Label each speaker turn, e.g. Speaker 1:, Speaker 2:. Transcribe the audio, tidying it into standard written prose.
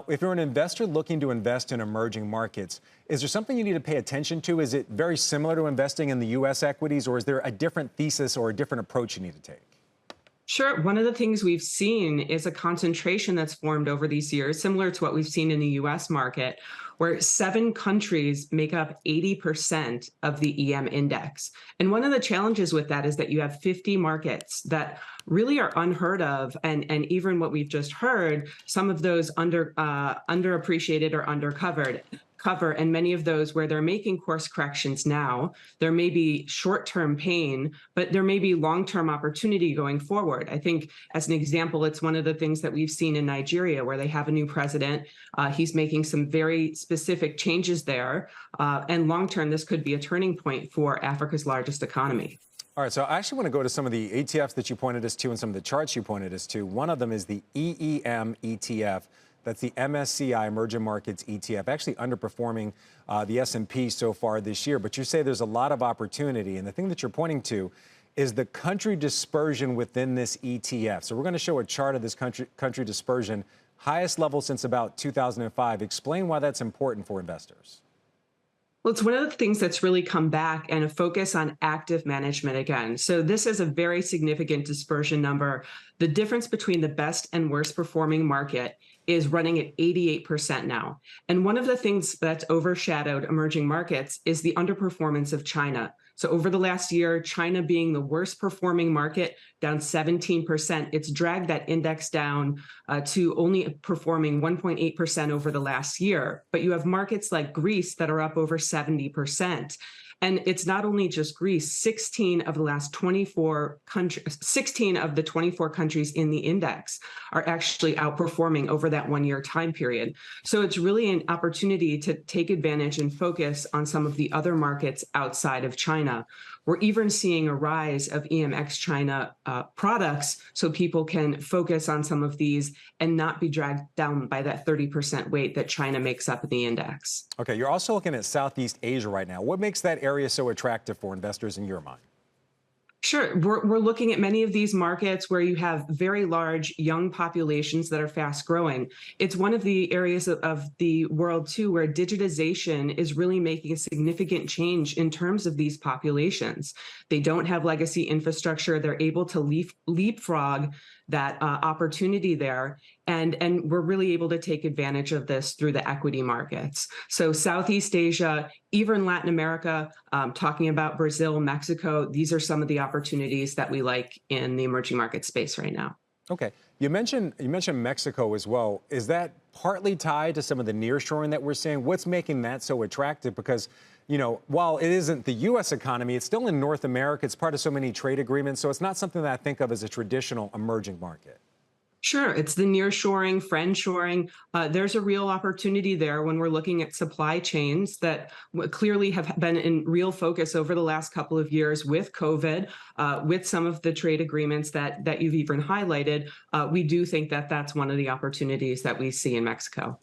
Speaker 1: If you're an investor looking to invest in emerging markets, is there something you need to pay attention to? Is it very similar to investing in the U.S. equities, or is there a different thesis or a different approach you need to take?
Speaker 2: Sure. One of the things we've seen is a concentration that's formed over these years, similar to what we've seen in the US market, where 7 countries make up 80% of the EM index. And one of the challenges with that is that you have 50 markets that really are unheard of. And even what we've just heard, some of those underappreciated or undercovered. And many of those where they're making course corrections now, there may be short-term pain, but there may be long-term opportunity going forward. I think, as an example, it's one of the things that we've seen in Nigeria, where they have a new president. He's making some very specific changes there. And long-term, this could be a turning point for Africa's largest economy.
Speaker 1: All right, so I actually want to go to some of the ETFs that you pointed us to and some of the charts you pointed us to. One of them is the EEM ETF. That's the MSCI Emerging Markets ETF, actually underperforming the S&P so far this year. But you say there's a lot of opportunity. And the thing that you're pointing to is the country dispersion within this ETF. So we're going to show a chart of this country dispersion, highest level since about 2005. Explain why that's important for investors.
Speaker 2: Well, it's one of the things that's really come back, and a focus on active management again. So this is a very significant dispersion number. The difference between the best and worst performing market is running at 88% now. And one of the things that's overshadowed emerging markets is the underperformance of China. So over the last year, China being the worst performing market, down 17%, it's dragged that index down to only performing 1.8% over the last year. But you have markets like Greece that are up over 70%. And it's not only just Greece, 16 of the 24 countries in the index are actually outperforming over that 1 year time period. So it's really an opportunity to take advantage and focus on some of the other markets outside of China. We're even seeing a rise of EMX China products, so people can focus on some of these and not be dragged down by that 30% weight that China makes up in the index.
Speaker 1: Okay, you're also looking at Southeast Asia right now. What makes that area so attractive for investors in your mind?
Speaker 2: Sure. We're looking at many of these markets where you have very large young populations that are fast growing. It's one of the areas of the world, too, where digitization is really making a significant change in terms of these populations. They don't have legacy infrastructure. They're able to leapfrog that opportunity there. And we're really able to take advantage of this through the equity markets. So Southeast Asia, even Latin America, talking about Brazil, Mexico, these are some of the opportunities that we like in the emerging market space right now.
Speaker 1: Okay. You mentioned Mexico as well. Is that partly tied to some of the nearshoring that we're seeing? What's making that so attractive? Because, you know, while it isn't the U.S. economy, it's still in North America. It's part of so many trade agreements. So it's not something that I think of as a traditional emerging market.
Speaker 2: Sure. It's the nearshoring, friendshoring. There's a real opportunity there when we're looking at supply chains that clearly have been in real focus over the last couple of years with COVID, with some of the trade agreements that you've even highlighted. We do think that that's one of the opportunities that we see in Mexico.